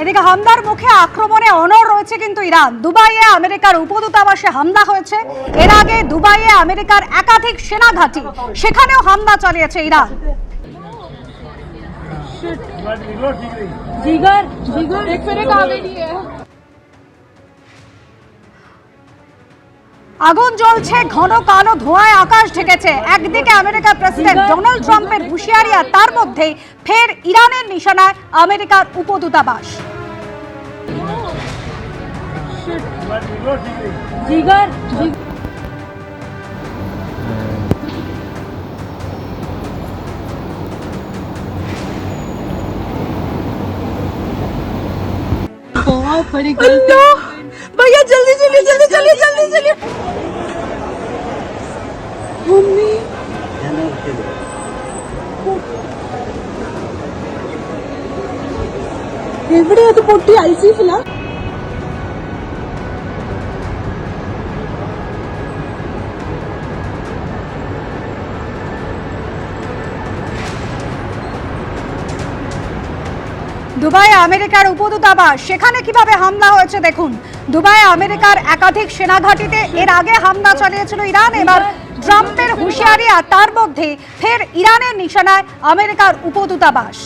এদিকে হামলার মুখে আক্রমণে অনড় রয়েছে কিন্তু ইরান। দুবাইয়ে আমেরিকার উপদূতাবাসে হামলা হয়েছে। এর আগে দুবাইয়ে আমেরিকার একাধিক সেনা ঘাঁটি, সেখানেও হামলা চালিয়েছে ইরান। আগুন জ্বলছে, ঘন কালো ধোঁয়ায় আকাশ ঢেকেছে। একদিকে আমেরিকার প্রেসিডেন্ট ডোনাল্ড ট্রাম্পের হুঁশিয়ারি, আর তার মধ্যে ফের ইরানের নিশানায় আমেরিকার উপদূতাবাস। भैया जल्दी चलिए जल्दी चलिए जल्दी चलिए। मम्मी എവിടെയത് പൊട്ടി? ഐസിസിലാ? দুবাই আমেরিকার উপদূতাবাস, সেখানে কিভাবে হামলা হয়েছে দেখুন। দুবাই আমেরিকার একাধিক সেনা ঘাঁটিতে এর আগে হামলা চালিয়েছিল ইরান। এবার ট্রাম্পের হুঁশিয়ারি, আর তার মধ্যে ফের ইরানের নিশানায় আমেরিকার উপদূতাবাস।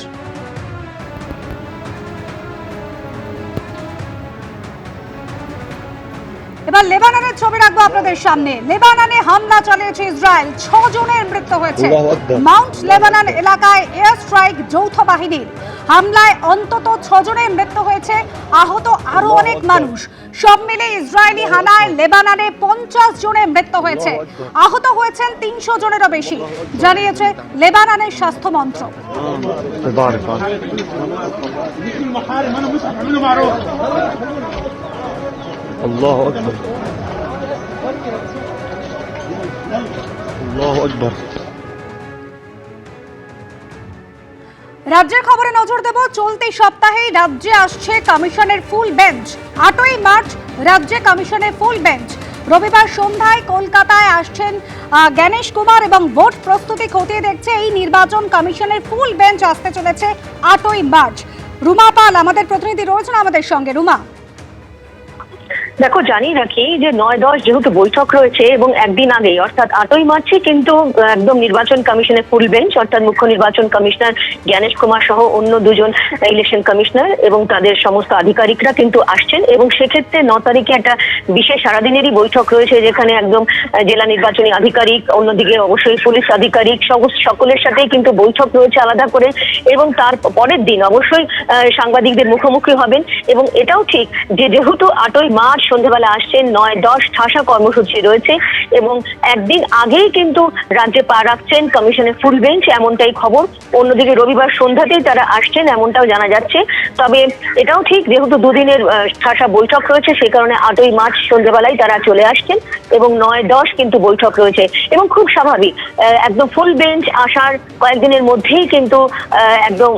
এবার লেবাননের ছবি রাখবো আপনাদের সামনে। লেবাননে হামলা চালিয়েছে ইসরায়েল, 6 জনের মৃত্যু হয়েছে। মাউন্ট লেবানন এলাকায় এয়ার স্ট্রাইক যৌথ বাহিনীর হামলায় অন্তত 6 জনের মৃত্যু হয়েছে, আহত আরো অনেক মানুষ। সব মিলে ইসরায়েলি হানায় লেবাননে 50 জনের মৃত্যু হয়েছে, আহত হয়েছেন 300 জনেরও বেশি, জানিয়েছে লেবাননের স্বাস্থ্য মন্ত্রক। الله أكبر الله أكبر। রাজ্যের খবরে নজর দেব। চলতি সপ্তাহেই রাজ্যে আসছে কমিশনের ফুল বেঞ্চ। 8ই মার্চ রাজ্যে কমিশনের ফুল বেঞ্চ। রবিবার সন্ধ্যায় কলকাতায় আসছেন গণেশ কুমার এবং ভোট প্রস্তুতি খতিয়ে দেখছে এই নির্বাচন কমিশনের ফুল বেঞ্চ আসতে চলেছে 8ই মার্চ। রুমা পাল আমাদের প্রতিনিধি রয়েছেন আমাদের সঙ্গে। রুমা, দেখো, জানিয়ে রাখি যে 9-10 যেহেতু বৈঠক রয়েছে এবং একদিন আগেই অর্থাৎ 8ই মার্চে কিন্তু একদম নির্বাচন কমিশনের ফুল বেঞ্চ, অর্থাৎ মুখ্য নির্বাচন কমিশনার জ্ঞানেশ কুমার সহ অন্য 2 জন ইলেকশন কমিশনার এবং তাদের সমস্ত আধিকারিকরা কিন্তু আসছেন। এবং সেক্ষেত্রে 9 তারিখে একটা বিশেষ সারাদিনেরই বৈঠক রয়েছে, যেখানে একদম জেলা নির্বাচনী আধিকারিক, অন্যদিকে অবশ্যই পুলিশ আধিকারিক, সকলের সাথেই কিন্তু বৈঠক রয়েছে আলাদা করে। এবং তার পরের দিন অবশ্যই সাংবাদিকদের মুখোমুখি হবেন। এবং এটাও ঠিক যে যেহেতু 8ই মার্চ সন্ধ্যাবেলা আসছেন, 9-10 ঠাসা কর্মসূচি রয়েছে এবং একদিন আগেই কিন্তু রাজ্যে পা রাখছেন কমিশনের ফুল বেঞ্চ, এমনটাই খবর। অন্যদিকে রবিবার সন্ধ্যাতেই তারা আসছেন, এমনটাও জানা যাচ্ছে। তবে এটাও ঠিক যেহেতু 2 দিনের ঠাসা বৈঠক রয়েছে, সেই কারণে 8ই মার্চ সন্ধ্যাবেলায় তারা চলে আসছেন এবং 9-10 কিন্তু বৈঠক রয়েছে। এবং খুব স্বাভাবিক, একদম ফুল বেঞ্চ আসার কয়েকদিনের মধ্যেই কিন্তু একদম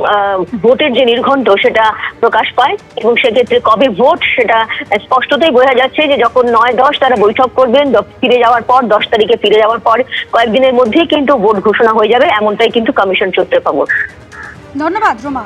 ভোটের যে নির্ঘণ্ট সেটা প্রকাশ পায়। এবং সেক্ষেত্রে কবে ভোট সেটা স্পষ্টতই বোঝা যাচ্ছে যে যখন 9-10 তারা বৈঠক করবেন, ফিরে যাওয়ার পর 10 তারিখে ফিরে যাওয়ার পর কয়েকদিনের মধ্যেই কিন্তু ভোট ঘোষণা হয়ে যাবে, এমনটাই কিন্তু কমিশন সূত্রে খবর। ধন্যবাদ রুমা।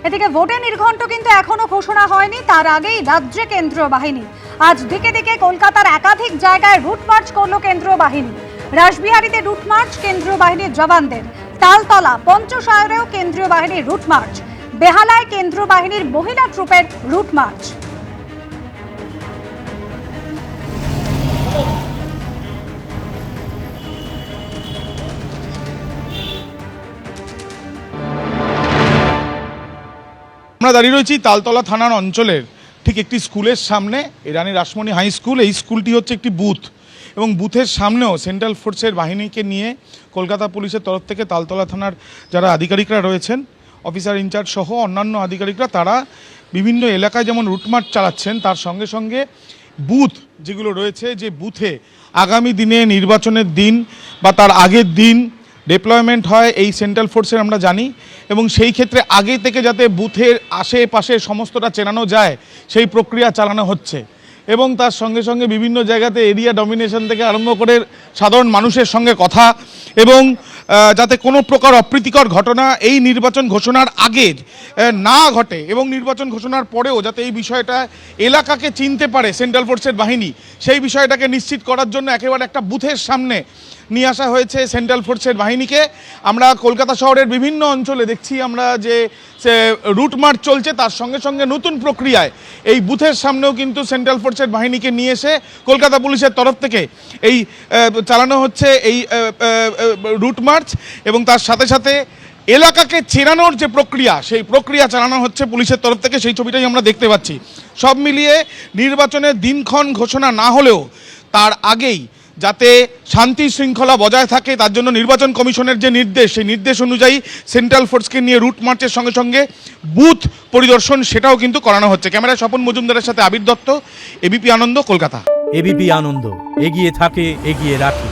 এদিকে ভোটের নির্ঘণ্ট কিন্তু এখনো ঘোষণা হয়নি, তার আগেই রাজ্যে কেন্দ্রীয় বাহিনী। আজ দিকে দিকে কলকাতার একাধিক জায়গায় রুট মার্চ করলো কেন্দ্রীয় বাহিনী। রাসবিহারীতে রুট মার্চ কেন্দ্রীয় বাহিনীর জওয়ানদের, তালতলা পঞ্চশায়রেও কেন্দ্রীয় বাহিনীর রুট মার্চ, বেহালায় কেন্দ্রীয় বাহিনীর মহিলা ট্রুপের রুট মার্চ। আমরা দাঁড়িয়ে রয়েছি তালতলা থানার অঞ্চলের ঠিক একটি স্কুলের সামনে, রানী রাসমণি হাই স্কুল। এই স্কুলটি হচ্ছে একটি বুথ এবং বুথের সামনেও সেন্ট্রাল ফোর্সের বাহিনীকে নিয়ে কলকাতা পুলিশের তরফ থেকে তালতলা থানার যারা আধিকারিকরা রয়েছেন, অফিসার ইনচার্জ সহ অন্যান্য আধিকারিকরা, তারা বিভিন্ন এলাকায় যেমন রুটমার্চ চালাচ্ছেন, তার সঙ্গে সঙ্গে বুথ যেগুলো রয়েছে, যে বুথে আগামী দিনে নির্বাচনের দিন বা তার আগের দিন ডিপ্লয়মেন্ট হয় এই সেন্ট্রাল ফোর্সের আমরা জানি, এবং সেই ক্ষেত্রে আগে থেকে যাতে বুথের আশেপাশে সমস্তটা চেনানো যায় সেই প্রক্রিয়া চালানো হচ্ছে। এবং তার সঙ্গে সঙ্গে বিভিন্ন জায়গাতে এরিয়া ডমিনেশন থেকে আরম্ভ করে সাধারণ মানুষের সঙ্গে কথা, এবং যাতে কোনো প্রকার অপ্রীতিকর ঘটনা এই নির্বাচন ঘোষণার আগে না ঘটে, এবং নির্বাচন ঘোষণার পরেও যাতে এই বিষয়টা এলাকাকে চিনতে পারে সেন্ট্রাল ফোর্সের বাহিনী, সেই বিষয়টাকে নিশ্চিত করার জন্য একেবারে একটা বুথের সামনে নিয়ে আসা হয়েছে সেন্ট্রাল ফোর্সের বাহিনীকে। আমরা কলকাতা শহরের বিভিন্ন অঞ্চলে দেখছি আমরা যে রুট মার্চ চলছে, তার সঙ্গে সঙ্গে নতুন প্রক্রিয়ায় এই বুথের সামনেও কিন্তু সেন্ট্রাল ফোর্সের বাহিনীকে নিয়ে এসে কলকাতা পুলিশের তরফ থেকে এই চালানো হচ্ছে এই রুট মার্চ, এবং তার সাথে সাথে এলাকাকে চেনানোর যে প্রক্রিয়া, সেই প্রক্রিয়া চালানো হচ্ছে পুলিশের তরফ থেকে, সেই ছবিটাই আমরা দেখতে পাচ্ছি। সব মিলিয়ে নির্বাচনের দিনক্ষণ ঘোষণা না হলেও তার আগেই যাতে শান্তি শৃঙ্খলা বজায় থাকে তার জন্য নির্বাচন কমিশনের যে নির্দেশ, সেই নির্দেশ অনুযায়ী সেন্ট্রাল ফোর্সকে নিয়ে রুট মার্চের সঙ্গে সঙ্গে বুথ পরিদর্শন সেটাও কিন্তু করানো হচ্ছে। ক্যামেরায় স্বপন মজুমদারের সাথে আবির দত্ত, এবিপি আনন্দ, কলকাতা। এবিপি আনন্দ, এগিয়ে থাকে, এগিয়ে রাখে।